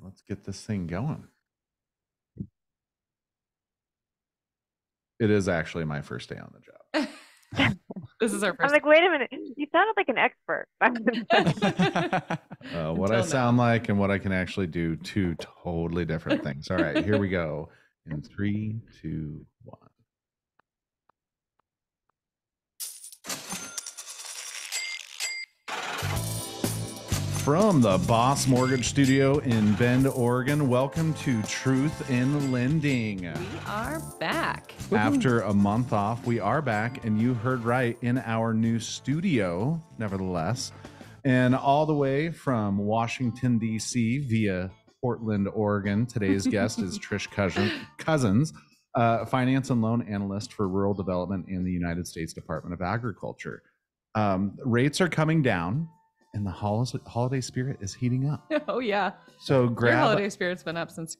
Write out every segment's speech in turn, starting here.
let's get this thing going. It is actually my first day on the job. This is our first. I'm like, wait a minute. You sounded like an expert. What I sound like and what I can actually do, two totally different things. All right, here we go. In 3, 2, 1. From the Boss Mortgage Studio in Bend, Oregon, welcome to Truth in Lending. We are back. After a month off, we are back, and you heard right, in our new studio, nevertheless. And all the way from Washington, D.C. via Portland, Oregon, today's guest is Trish Cousins, finance and loan analyst for rural development in the United States Department of Agriculture. Rates are coming down, and the holiday spirit is heating up. Oh, yeah. So Your holiday spirit's been up since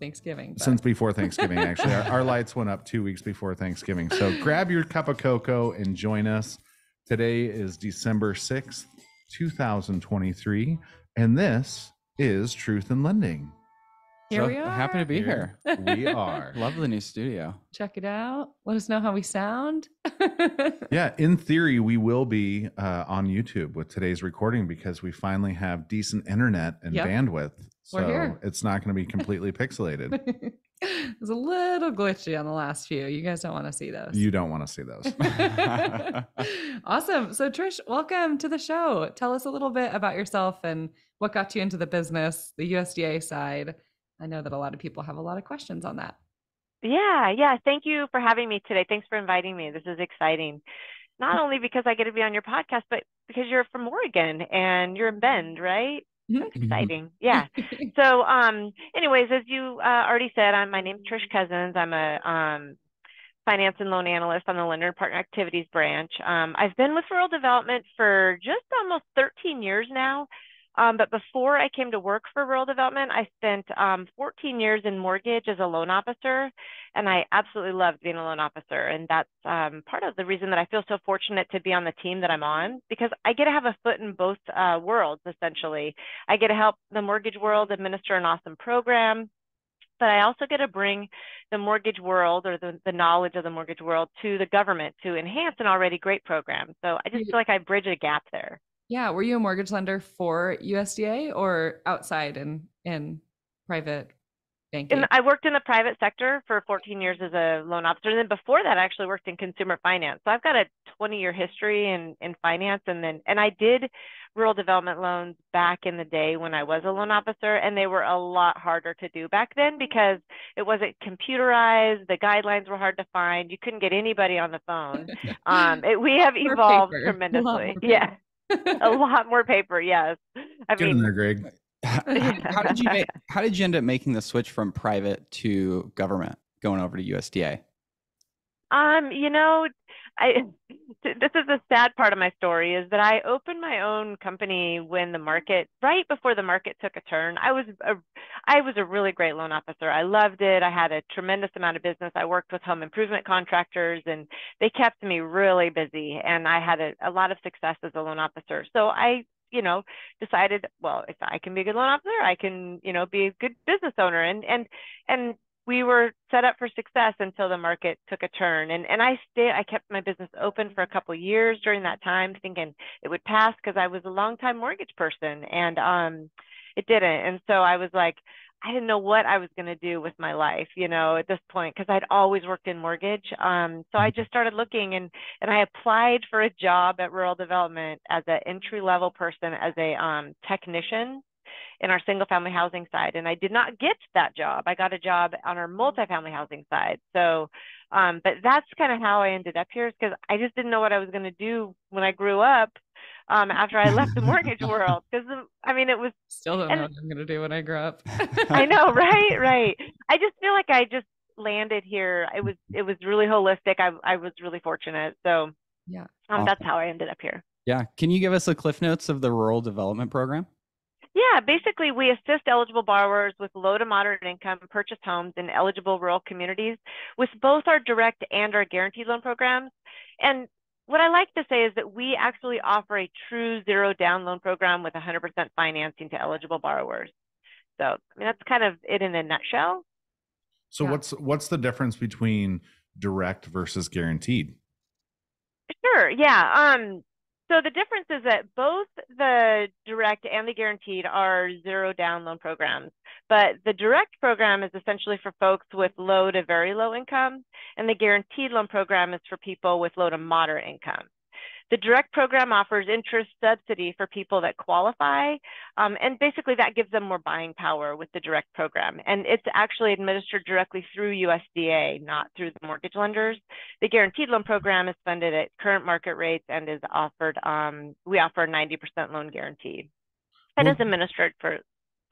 Thanksgiving. But. Since before Thanksgiving, actually. Our lights went up 2 weeks before Thanksgiving. So grab your cup of cocoa and join us. Today is December 6th, 2023, and this is Truth in Lending. Here we are. Happy to be here. We are. Love the new studio. Check it out. Let us know how we sound. Yeah, in theory, we will be on YouTube with today's recording because we finally have decent internet and bandwidth. So we're here. It's not going to be completely pixelated. It was a little glitchy on the last few. You guys don't want to see those. You don't want to see those. Awesome. So Trish, welcome to the show. Tell us a little bit about yourself and what got you into the business, the USDA side. I know that a lot of people have a lot of questions on that. Yeah. Thank you for having me today. Thanks for inviting me. This is exciting. Not only because I get to be on your podcast, but because you're from Oregon and you're in Bend, right? That's exciting. Yeah. So anyways, as you already said, my name's Trish Cousins. I'm a finance and loan analyst on the Lender and Partner Activities branch. I've been with rural development for just almost 13 years now. But before I came to work for rural development, I spent 14 years in mortgage as a loan officer, and I absolutely loved being a loan officer. And that's part of the reason that I feel so fortunate to be on the team that I'm on, because I get to have a foot in both worlds, essentially. I get to help the mortgage world administer an awesome program, but I also get to bring the mortgage world or the knowledge of the mortgage world to the government to enhance an already great program. So I just feel like I bridge a gap there. Yeah. Were you a mortgage lender for USDA or outside in private banking? I worked in the private sector for 14 years as a loan officer. And then before that, I actually worked in consumer finance. So I've got a 20-year history in finance. And I did rural development loans back in the day when I was a loan officer. And they were a lot harder to do back then because it wasn't computerized. The guidelines were hard to find. You couldn't get anybody on the phone. We have evolved tremendously. Yeah. A lot more paper, yes. Get in there, Greg. How did you end up making the switch from private to government, going over to USDA? This is the sad part of my story is that I opened my own company when right before the market took a turn. I was a really great loan officer. I loved it. I had a tremendous amount of business. I worked with home improvement contractors and they kept me really busy, and I had a lot of success as a loan officer. So I decided, well, if I can be a good loan officer, I can, be a good business owner. And we were set up for success until the market took a turn. And I kept my business open for a couple of years during that time, thinking it would pass because I was a longtime mortgage person, and it didn't. And so I was like, I didn't know what I was going to do with my life, at this point, because I'd always worked in mortgage. So I just started looking, and I applied for a job at rural development as an entry-level person, as a technician in our single family housing side. And I did not get that job. I got a job on our multifamily housing side. So, but that's kind of how I ended up here, because I just didn't know what I was going to do when I grew up, after I left the mortgage world. Because, it was... Still don't know what I'm going to do when I grow up. I know, right. I just feel like I just landed here. It was really holistic. I was really fortunate. So yeah, that's how I ended up here. Yeah. Can you give us the Cliff Notes of the rural development program? Yeah, basically, we assist eligible borrowers with low to moderate income purchase homes in eligible rural communities with both our direct and our guaranteed loan programs. And what I like to say is that we actually offer a true zero down loan program with 100% financing to eligible borrowers. So, I mean, that's kind of it in a nutshell. So Yeah. what's the difference between direct versus guaranteed? Sure. Yeah. So the difference is that both the direct and the guaranteed are zero down loan programs, but the direct program is essentially for folks with low to very low income, and the guaranteed loan program is for people with low to moderate income. The direct program offers interest subsidy for people that qualify, and basically that gives them more buying power with the direct program. And it's actually administered directly through USDA, not through the mortgage lenders. The guaranteed loan program is funded at current market rates and is offered, we offer a 90% loan guarantee, and Well, is administered through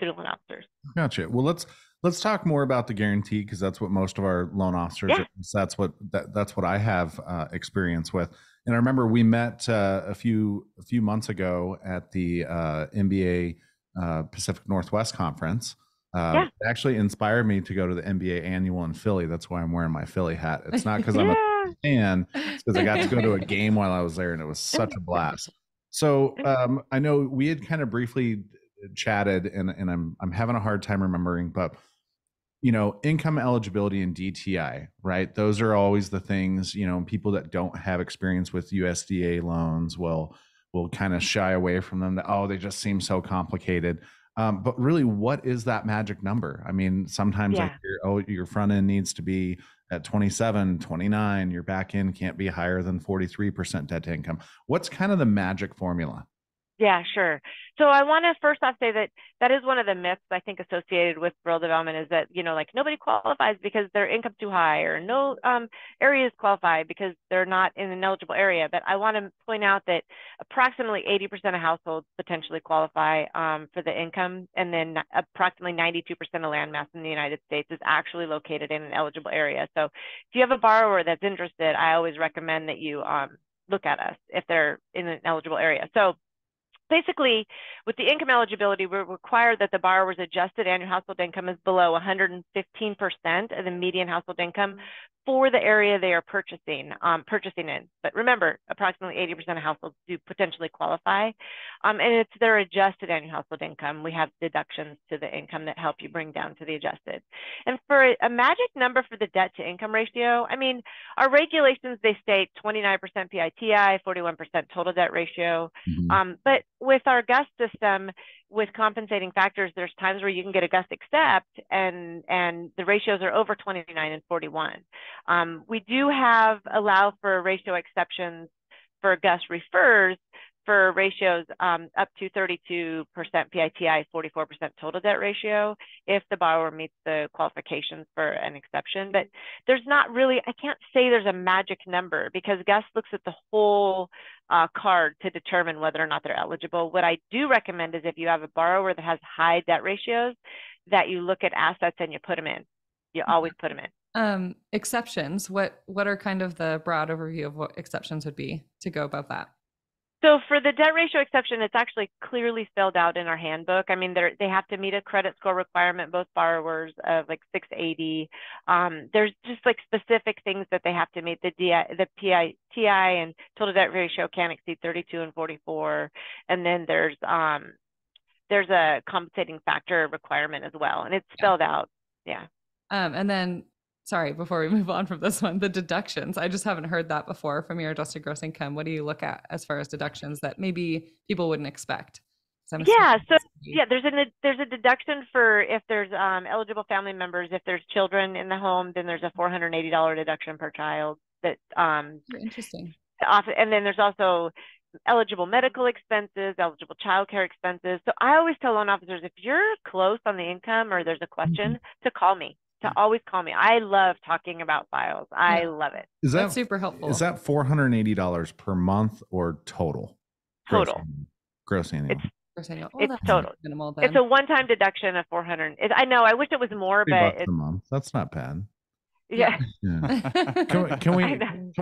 loan officers. Gotcha. Well, let's talk more about the guarantee, because that's what most of our loan officers. Yeah. That's what I have experience with. And I remember we met a few months ago at the MBA Pacific Northwest conference. Yeah. It actually inspired me to go to the MBA annual in Philly. That's why I'm wearing my Philly hat. It's not because I'm a fan. It's because I got to go to a game while I was there, and it was such a blast. So I know we had kind of briefly chatted, and I'm having a hard time remembering, but income eligibility and DTI, right? Those are always the things, people that don't have experience with USDA loans will kind of shy away from them. They just seem so complicated. But really, what is that magic number? I mean, sometimes I hear, your front end needs to be at 27, 29, your back end can't be higher than 43% debt to income. What's kind of the magic formula? Yeah, sure. So I want to first off say that is one of the myths I think associated with rural development, is that, like, nobody qualifies because their income's too high, or no areas qualify because they're not in an eligible area. But I want to point out that approximately 80% of households potentially qualify for the income, and then approximately 92% of land mass in the United States is actually located in an eligible area. So if you have a borrower that's interested, I always recommend that you look at us if they're in an eligible area. So basically, with the income eligibility, we require that the borrower's adjusted annual household income is below 115% of the median household income for the area they are purchasing in. But remember, approximately 80% of households do potentially qualify, and it's their adjusted annual household income. We have deductions to the income that help you bring down to the adjusted. And for a magic number for the debt to income ratio, I mean, our regulations, they state 29% PITI, 41% total debt ratio. Mm-hmm. But with our GUS system, with compensating factors, there's times where you can get a GUS accept, and the ratios are over 29 and 41. We do allow for ratio exceptions for GUS refers for ratios up to 32% PITI, 44% total debt ratio, if the borrower meets the qualifications for an exception. But there's not really, I can't say there's a magic number, because GUS looks at the whole card to determine whether or not they're eligible. What I do recommend is, if you have a borrower that has high debt ratios, that you look at assets and you put them in. You always put them in. Exceptions. What are kind of the broad overview of what exceptions would be to go above that? So for the debt ratio exception, it's actually clearly spelled out in our handbook. I mean, they have to meet a credit score requirement, both borrowers, of like 680. There's just like specific things that they have to meet. The PITI and total debt ratio can't exceed 32 and 44. And then there's a compensating factor requirement as well, and it's spelled out. Yeah. And then, sorry, before we move on from this one, the deductions. I just haven't heard that before from your adjusted gross income. What do you look at as far as deductions that maybe people wouldn't expect? Yeah, so there's a deduction for if there's eligible family members. If there's children in the home, then there's a $480 deduction per child. That interesting. And then there's also eligible medical expenses, eligible childcare expenses. So I always tell loan officers, if you're close on the income or there's a question, to call me. To always call me. I love talking about files. I love it. That's super helpful. Is that $480 per month or total? Total. Gross annual. It's total. Minimal, then. It's a one-time deduction of $400. I know. I wish it was more, but $3 a month. That's not bad. Yeah. Can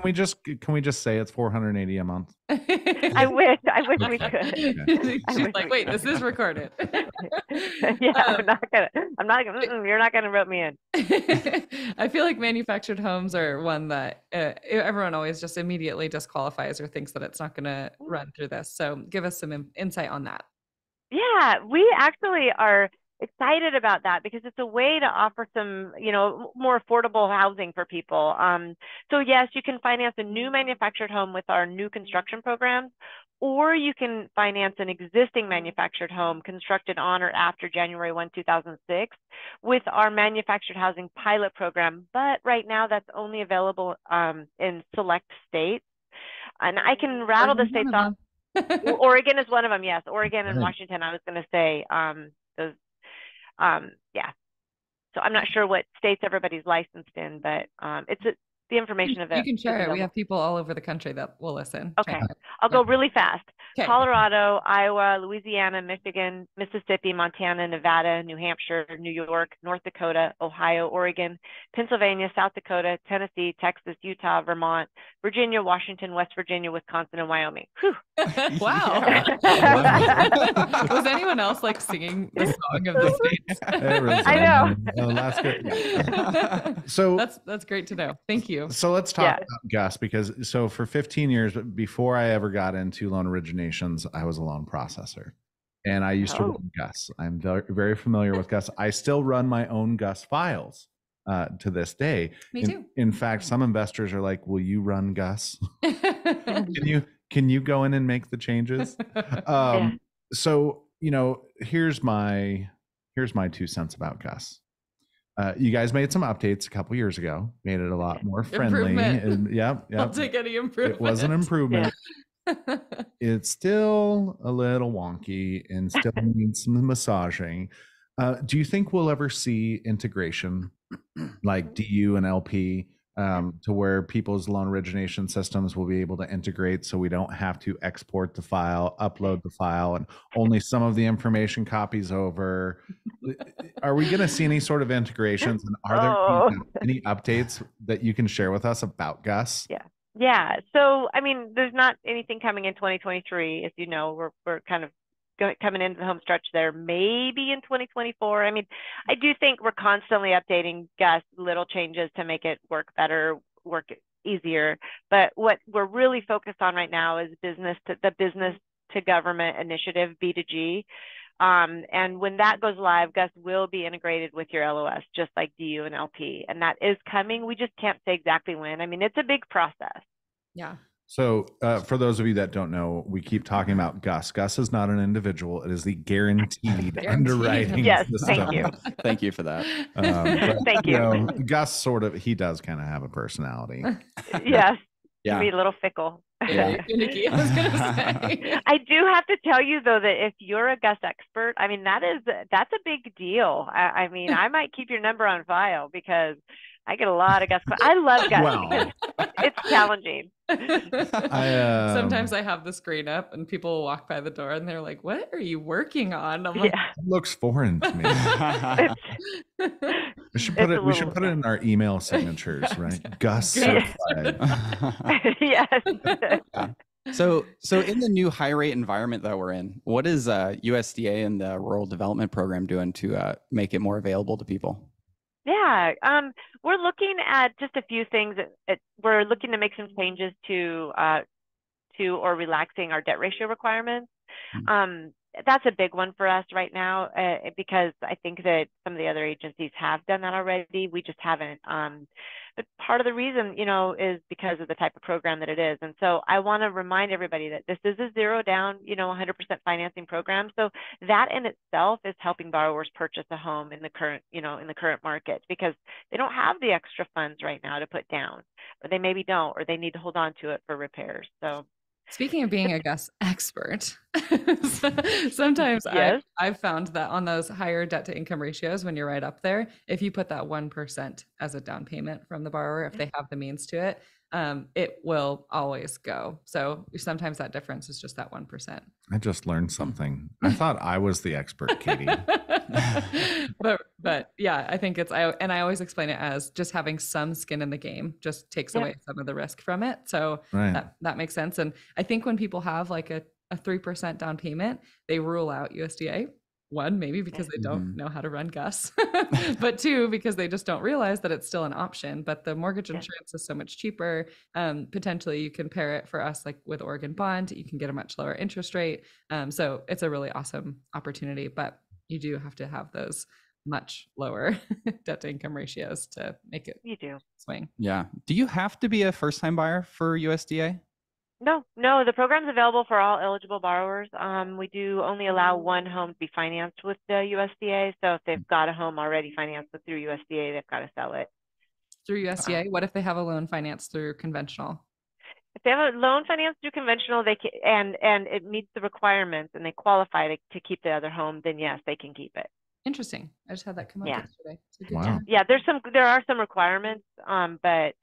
we just say it's $480 a month? I wish we could. Okay. She's like, wait, this is recorded. I'm not gonna. You're not gonna rope me in. I feel like manufactured homes are one that everyone always just immediately disqualifies or thinks that it's not going to run through this. So give us some insight on that. Yeah, we actually are. excited about that because it's a way to offer some, more affordable housing for people. So yes, you can finance a new manufactured home with our new construction programs, or you can finance an existing manufactured home constructed on or after January 1, 2006 with our manufactured housing pilot program. But right now that's only available in select states. And I can rattle the states off. Oregon is one of them. Yes. Oregon and Washington, I was going to say, those, yeah. So I'm not sure what states everybody's licensed in, but the information of it. You can share it. We have people all over the country that will listen. Okay. I'll go really fast. Okay. Colorado, Iowa, Louisiana, Michigan, Mississippi, Montana, Nevada, New Hampshire, New York, North Dakota, Ohio, Oregon, Pennsylvania, South Dakota, Tennessee, Texas, Utah, Vermont, Virginia, Washington, West Virginia, Wisconsin, and Wyoming. Wow. Was anyone else like singing the song of the states? I know. Alaska. So that's great to know. Thank you. So let's talk about GUS, because for 15 years before I ever got into loan originations, I was a loan processor, and I used to run GUS. I'm very, very familiar with GUS. I still run my own GUS files to this day. Me too. In fact, some investors are like, "Will you run GUS? Can you go in and make the changes?" So here's my 2 cents about GUS. You guys made some updates a couple years ago, made it a lot more friendly. And, I'll take any improvement. It was an improvement. It's still a little wonky and still needs some massaging. Do you think we'll ever see integration like DU and LP to where people's loan origination systems will be able to integrate, so we don't have to export the file, upload the file, and only some of the information copies over? Are we going to see any sort of integrations, and are there any updates that you can share with us about GUS? Yeah. So, I mean, there's not anything coming in 2023. As you know, we're kind of coming into the home stretch there, maybe in 2024. I mean, I do think we're constantly updating GUS, little changes to make it work better, work easier. But what we're really focused on right now is the business to government initiative, B2G. And when that goes live, GUS will be integrated with your LOS, just like DU and LP. And that is coming. We just can't say exactly when. I mean, it's a big process. Yeah. So for those of you that don't know, we keep talking about GUS. GUS is not an individual. It is the guaranteed underwriting system. Thank you. Thank you for that. Thank you. GUS he does kind of have a personality. Yes. Yeah. Be a little fickle. Yeah. Finicky, I was going to say. I do have to tell you, though, that if you're a GUS expert, I mean, that's a big deal. I mean, I might keep your number on file because I get a lot of GUS. I love GUS because it's challenging. Sometimes I have the screen up and people will walk by the door and they're like, "What are you working on?" I'm like, it looks foreign to me. We should put it in our email signatures, right? GUS certified. Yes. So in the new high rate environment that we're in, what is USDA and the Rural Development Program doing to make it more available to people? Yeah, we're looking at just a few things. We're looking to make some changes to or relaxing our debt ratio requirements. That's a big one for us right now because I think that some of the other agencies have done that already. We just haven't. But part of the reason, is because of the type of program that it is. And so I want to remind everybody that this is a zero down, 100% financing program. So that in itself is helping borrowers purchase a home in the current, market, because they don't have the extra funds right now to put down, or they maybe don't, or they need to hold on to it for repairs. So speaking of being a GUS expert, sometimes I've found that on those higher debt to income ratios, when you're right up there, if you put that 1% as a down payment from the borrower, if they have the means to it, it will always go. So sometimes that difference is just that 1%. I just learned something. I thought I was the expert, Katie. but yeah, I think I always explain it as just having some skin in the game just takes away some of the risk from it. So that makes sense. And I think when people have like a 3% down payment, they rule out USDA. One, maybe because they don't know how to run GUS, but two, because they just don't realize that it's still an option. But the mortgage insurance is so much cheaper. Potentially you can pair it for us like with Oregon Bond. You can get a much lower interest rate. So it's a really awesome opportunity. But you do have to have those much lower debt to income ratios to make it swing. Yeah. Do you have to be a first-time buyer for USDA? No, the program's available for all eligible borrowers. We do only allow one home to be financed with the USDA. So if they've got a home already financed through USDA, they've got to sell it. Through USDA? What if they have a loan financed through conventional? If they have a loan financed through conventional, they can, and it meets the requirements and they qualify to keep the other home, then yes, they can keep it. Interesting. I just had that come up yesterday. Wow. Yeah, there are some requirements, but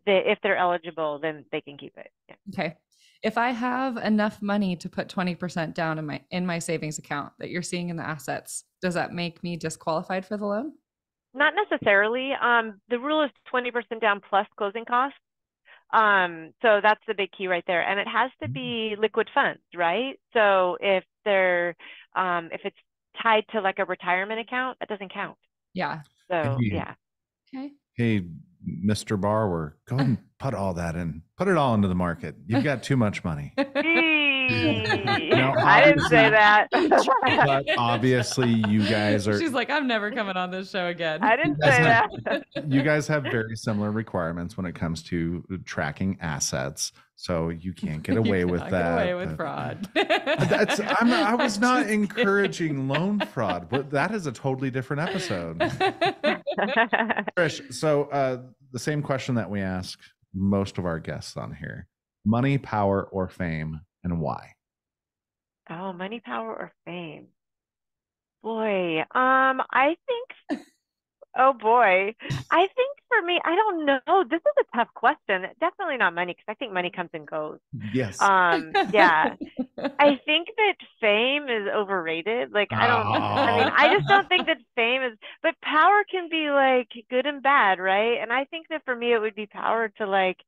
if they're eligible, then they can keep it. Yeah. Okay. If I have enough money to put 20% down in my savings account that you're seeing in the assets, does that make me disqualified for the loan? Not necessarily. The rule is 20% down plus closing costs. So that's the big key right there. And it has to be liquid funds, right? So if it's tied to like a retirement account, that doesn't count. Yeah. So yeah. Okay. Hey, Mr. Borrower, go ahead and put all that in. Put it all into the market. You've got too much money. I didn't say that. But obviously, you guys are. She's like, I'm never coming on this show again. I didn't say that. You guys have very similar requirements when it comes to tracking assets, so you can't get away with that. Get away with fraud. I was not encouraging loan fraud, but that is a totally different episode. Trish, so the same question that we ask most of our guests on here: money, power, or fame, and why? Oh, money, power, or fame? Boy, I think. Oh boy, I think for me, I don't know. This is a tough question. Definitely not money, because I think money comes and goes. Yes. Yeah. I think that fame is overrated. Like, I just don't think that fame is, but power can be like good and bad, right? And I think that for me, it would be power to like,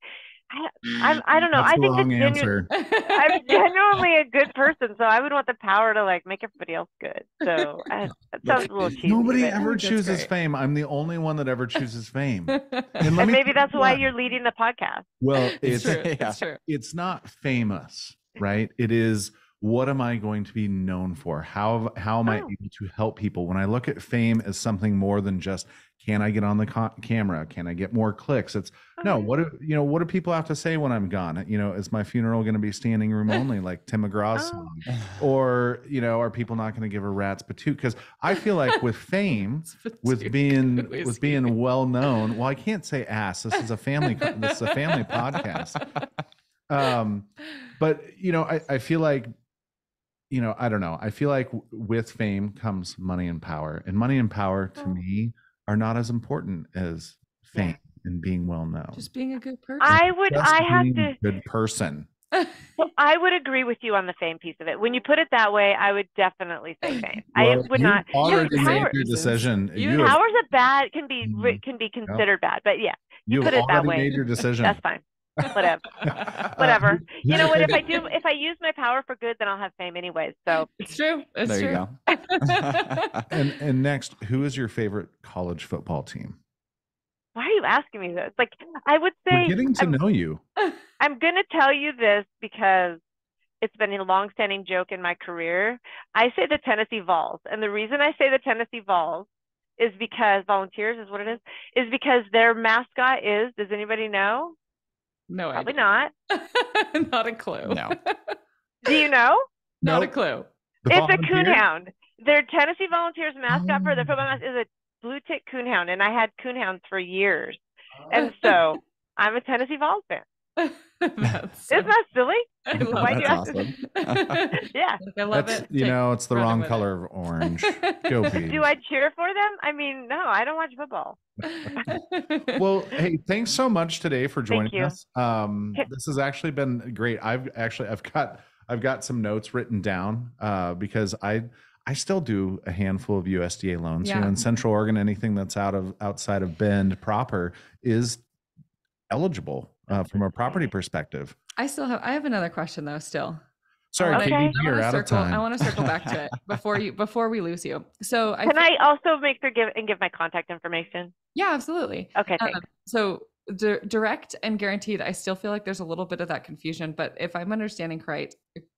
I don't know. That's I think the wrong answer. I'm genuinely a good person, so I would want the power to like make everybody else good. So that sounds a little cheesy. Nobody ever chooses fame. I'm the only one that ever chooses fame. And maybe that's why you're leading the podcast. Well, it's true. It's true. It's not famous, right? It is, what am I going to be known for? How am I able to help people? When I look at fame as something more than just, can I get on the camera? Can I get more clicks? It's no. What do people have to say when I'm gone? Is my funeral going to be standing room only, like Tim McGraw's song? Or are people not going to give a rat's patoot? Because I feel like with fame, with being well known. Well, I can't say ass. This is a family. This is a family podcast. But I feel like. I don't know. I feel like with fame comes money and power, and money and power to me are not as important as fame and being well known. Just being a good person. Good person. So I would agree with you on the fame piece of it. When you put it that way, I would definitely say fame. Well, I would not. Already made your decision. Power's a bad can be considered bad, but yeah, you put it that way. Made your decision. That's fine. Whatever. You know what? If I use my power for good, then I'll have fame anyways. So it's true. There you go. And next, who is your favorite college football team? Why are you asking me this? Like, I would say, we're getting to know you. I'm going to tell you this because it's been a long-standing joke in my career. I say the Tennessee Vols, and the reason I say the Tennessee Vols is because Volunteers is what it is because their mascot is. Does anybody know? No, probably not. Not a clue. No. Do you know? Not a clue. It's a coonhound. Their Tennessee Volunteers mascot for their football mascot is a blue tick coonhound, and I had coonhounds for years, and so I'm a Tennessee Vols fan. Isn't that silly? That's awesome. Yeah, I love it. It's the wrong color of orange. Go Beavs. Do I cheer for them? I mean, no, I don't watch football. Well, hey, thanks so much today for joining us. This has actually been great. I've got some notes written down because I still do a handful of USDA loans. Yeah. In Central Oregon, anything that's outside of Bend proper is eligible from a property perspective. I have another question though. Still, sorry, Katie, you're out of time. I want to circle back to it before we lose you. So can I also give my contact information? Yeah, absolutely. Okay, thanks. So direct and guaranteed, I still feel like there's a little bit of that confusion, but if I'm understanding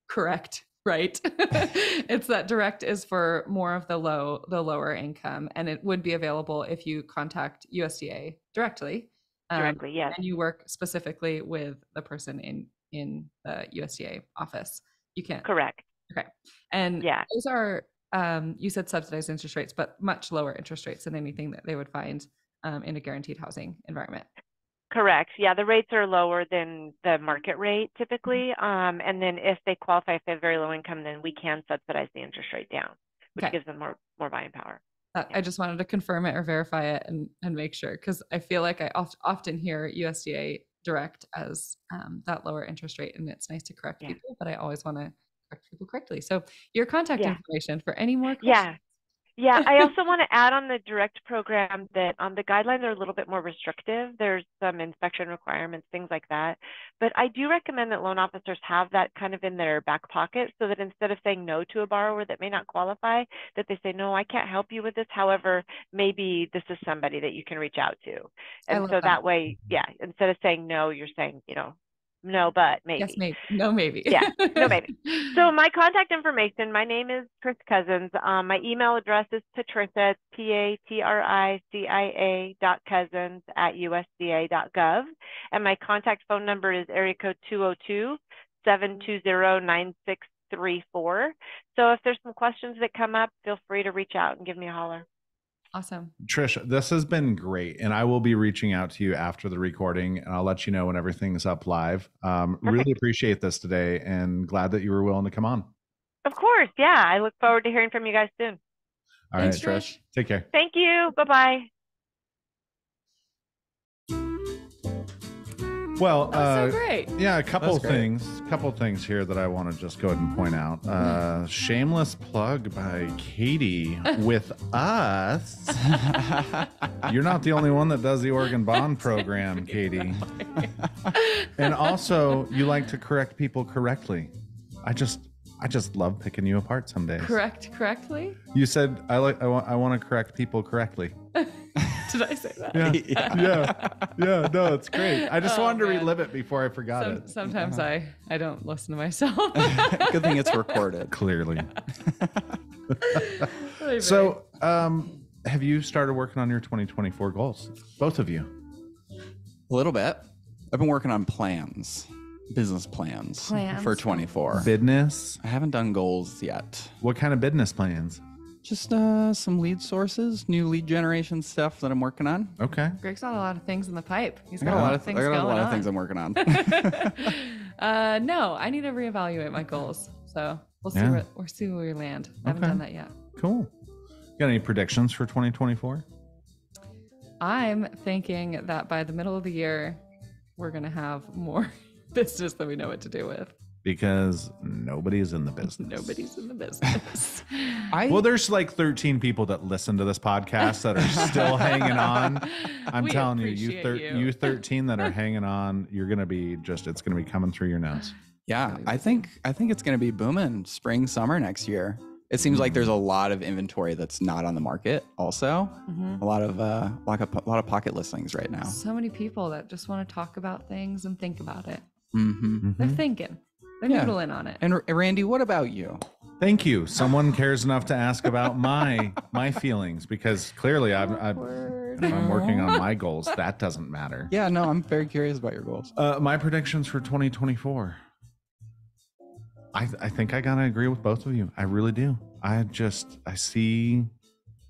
correct, Right. It's that direct is for more of the lower income, and it would be available if you contact USDA directly. Directly, yes. And you work specifically with the person in the USDA office. You can't. Correct. Okay. And yeah, those are you said subsidized interest rates, but much lower interest rates than anything that they would find in a guaranteed housing environment. correct. Yeah, the rates are lower than the market rate typically. And then if they qualify, if they have very low income, then we can subsidize the interest rate down, which gives them more buying power. I just wanted to confirm it or verify it and make sure, because I feel like I often hear USDA Direct as that lower interest rate, and it's nice to correct people, but I always want to correct people correctly. So your contact information for any more questions. Yeah, I also want to add on the direct program that the guidelines are a little bit more restrictive. There's some inspection requirements, things like that. But I do recommend that loan officers have that kind of in their back pocket, so that instead of saying no to a borrower that may not qualify, that they say, no, I can't help you with this. However, maybe this is somebody that you can reach out to. And so that way, instead of saying no, you're saying, no, but maybe. Yes, maybe. No, maybe. Yeah, no, maybe. So my contact information, my name is Trish Cousins. My email address is Patricia, patricia.cousins@usda.gov. And my contact phone number is area code 202-720-9634. So if there's some questions that come up, feel free to reach out and give me a holler. Awesome. Trish, this has been great. And I will be reaching out to you after the recording, and I'll let you know when everything's up live. Really appreciate this today, and glad that you were willing to come on. Of course. Yeah. I look forward to hearing from you guys soon. All right, Trish. Take care. Thank you. Bye-bye. Well, so great. Yeah, a couple things here that I want to just go ahead and point out. Shameless plug by Katie with us. You're not the only one that does the Oregon Bond program, Katie. And also, you like to correct people correctly. I just love picking you apart some days. Correctly? You said I want to correct people correctly. Did I say that? Yeah. No, it's great. I just wanted to relive it before I forgot it. Sometimes I don't listen to myself. Good thing it's recorded. Clearly. So, have you started working on your 2024 goals? Both of you? A little bit. I've been working on business plans for 24. Business? I haven't done goals yet. What kind of business plans? Just some lead sources, new lead generation stuff that I'm working on. Okay. Greg's got a lot of things in the pipe. He's got a lot of things going on. I got a lot of things I'm working on. No, I need to reevaluate my goals. So we'll see where we land. I haven't done that yet. Cool. Got any predictions for 2024? I'm thinking that by the middle of the year, we're going to have more business than we know what to do with. Because nobody's in the business. Nobody's in the business. Well, there's like 13 people that listen to this podcast that are still hanging on. I'm telling you, you 13 that are hanging on, you're going to be it's going to be coming through your nose. Yeah, I think it's going to be booming spring, summer next year. It seems like there's a lot of inventory that's not on the market also. A lot of pocket listings right now. So many people that just want to talk about things and think about it. They're thinking. They're noodling on it. And Randy, what about you? Thank you. Someone cares enough to ask about my feelings, because clearly I'm working on my goals. That doesn't matter. Yeah, no, I'm very curious about your goals. My predictions for 2024. I think I gotta agree with both of you. I really do. I see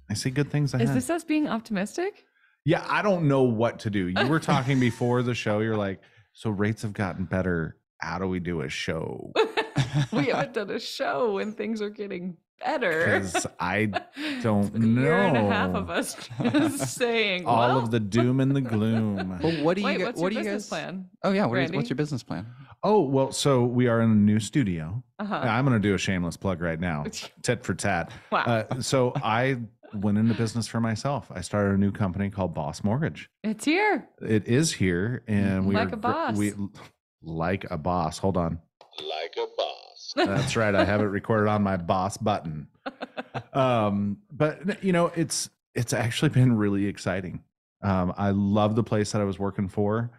good things ahead. Is this us being optimistic? Yeah, I don't know what to do. You were talking before the show. You're like, so rates have gotten better. How do we do a show? We haven't done a show when things are getting better. Because I don't know. Year and a half of us just saying all of the doom and the gloom. Well, what do you what's what your do you business guys plan? Oh yeah, what's your business plan? Oh, well, so we are in a new studio. I'm going to do a shameless plug right now. Tit for tat. Wow. So I went into business for myself. I started a new company called Boss Mortgage. It's here. It is here. And like a boss. Like a boss. Hold on. Like a boss. That's right. I have it recorded on my boss button. But it's actually been really exciting. I love the place that I was working for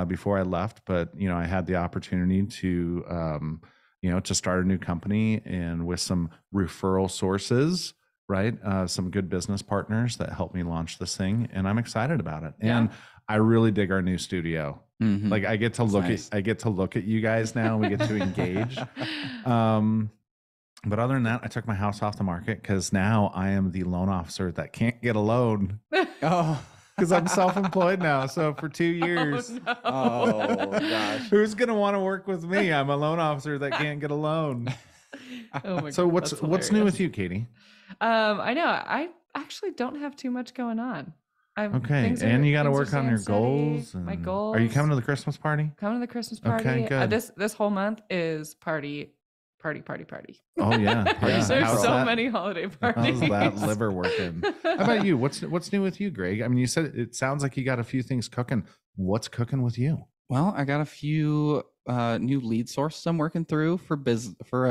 before I left, but I had the opportunity to to start a new company and with some referral sources, right? Some good business partners that helped me launch this thing, and I'm excited about it. Yeah. And I really dig our new studio. Mm-hmm. Like I get to look at you guys now, and we get to engage. But other than that, I took my house off the market because now I am the loan officer that can't get a loan. Oh, because I'm self-employed now. So for 2 years, oh gosh, who's gonna want to work with me? I'm a loan officer that can't get a loan. Oh my so God, what's new with you, Katie? I know I actually don't have too much going on. Okay, and you got to work on your goals. My goals. Are you coming to the Christmas party? Coming to the Christmas party. Okay, good. This whole month is party. Oh yeah, There's so many holiday parties. How's that liver working? How about you? What's new with you, Greg? I mean, you said it sounds like you got a few things cooking. What's cooking with you? Well, I got a few new lead sources I'm working through for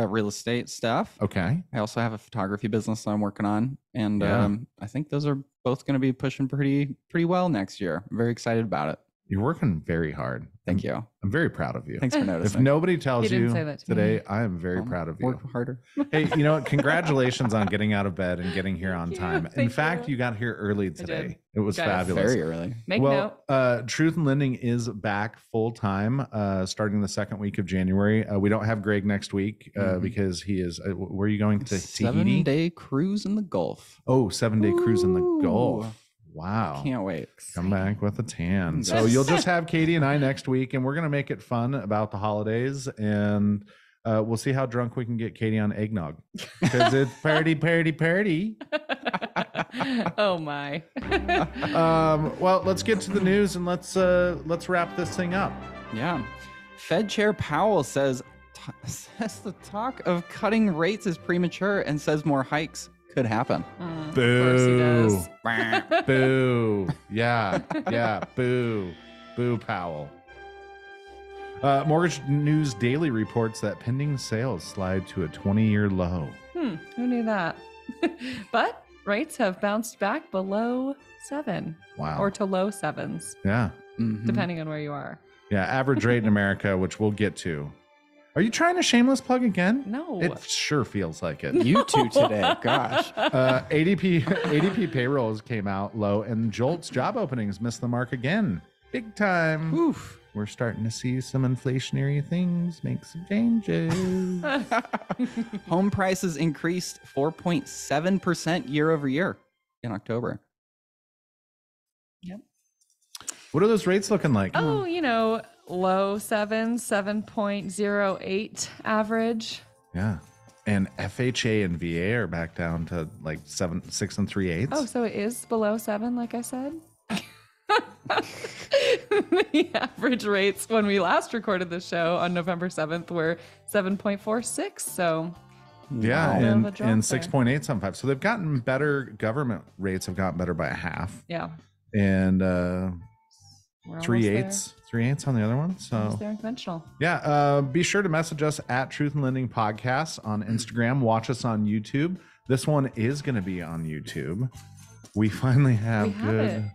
real estate stuff. Okay. I also have a photography business that I'm working on, and I think those are both going to be pushing pretty well next year. I'm very excited about it. You're working very hard. Thank you. I'm very proud of you. Thanks for noticing. If nobody tells you today, I am very proud of you. Work harder. Hey, you know what? Congratulations on getting out of bed and getting here on time. In fact, you got here early today. It was fabulous. Very early. Make note. Truth in Lending is back full time starting the second week of January. We don't have Greg next week because he is. Where are you going to Tahiti? 7-day cruise in the Gulf. Oh, 7-day cruise in the Gulf. Wow. Can't wait. Come back with a tan. So you'll just have Katie and I next week, and we're going to make it fun about the holidays. And we'll see how drunk we can get Katie on eggnog because it's party. Oh, my. Well, let's get to the news and let's wrap this thing up. Yeah. Fed Chair Powell says the talk of cutting rates is premature and says more hikes could happen. Boo. Of course he does. Boo. Yeah. Boo. Boo, Powell. Mortgage News Daily reports that pending sales slide to a 20-year low. Who knew that? But rates have bounced back below 7. Wow. Or to low 7s. Yeah. Depending on where you are. Yeah. Average rate in America, which we'll get to. Are you trying to shameless plug again? No. It sure feels like it. No. You two today. Gosh. ADP payrolls came out low, and Jolt's job openings missed the mark again. Big time. Oof. We're starting to see some inflationary things make some changes. Home prices increased 4.7% year over year in October. Yep. What are those rates looking like? Oh, low 7s, 7.08 average. Yeah. And FHA and VA are back down to like 6 3/8. Oh, so it is below 7, like I said? The average rates when we last recorded the show on November 7th were 7.46. So yeah, and 6.8 sometimes. So they've gotten better. Government rates have gotten better by a half. Yeah. And 3/8 on the other one. So they're conventional. Yeah. Be sure to message us at Truth and Lending Podcast on Instagram. Watch us on YouTube. This one is going to be on YouTube. We finally have good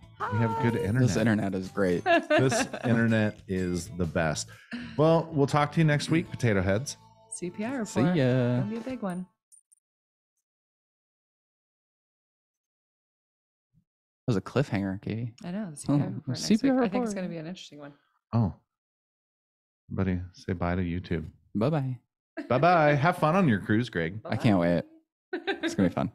internet. This internet is great. This internet is the best. Well, we'll talk to you next week, potato heads. CPI report. See ya. It'll be a big one. That was a cliffhanger, Katie. I know. The CPI report next week. I think it's going to be an interesting one. Oh. Everybody, say bye to YouTube. Bye-bye. Bye-bye. Have fun on your cruise, Greg. I can't wait. It's going to be fun.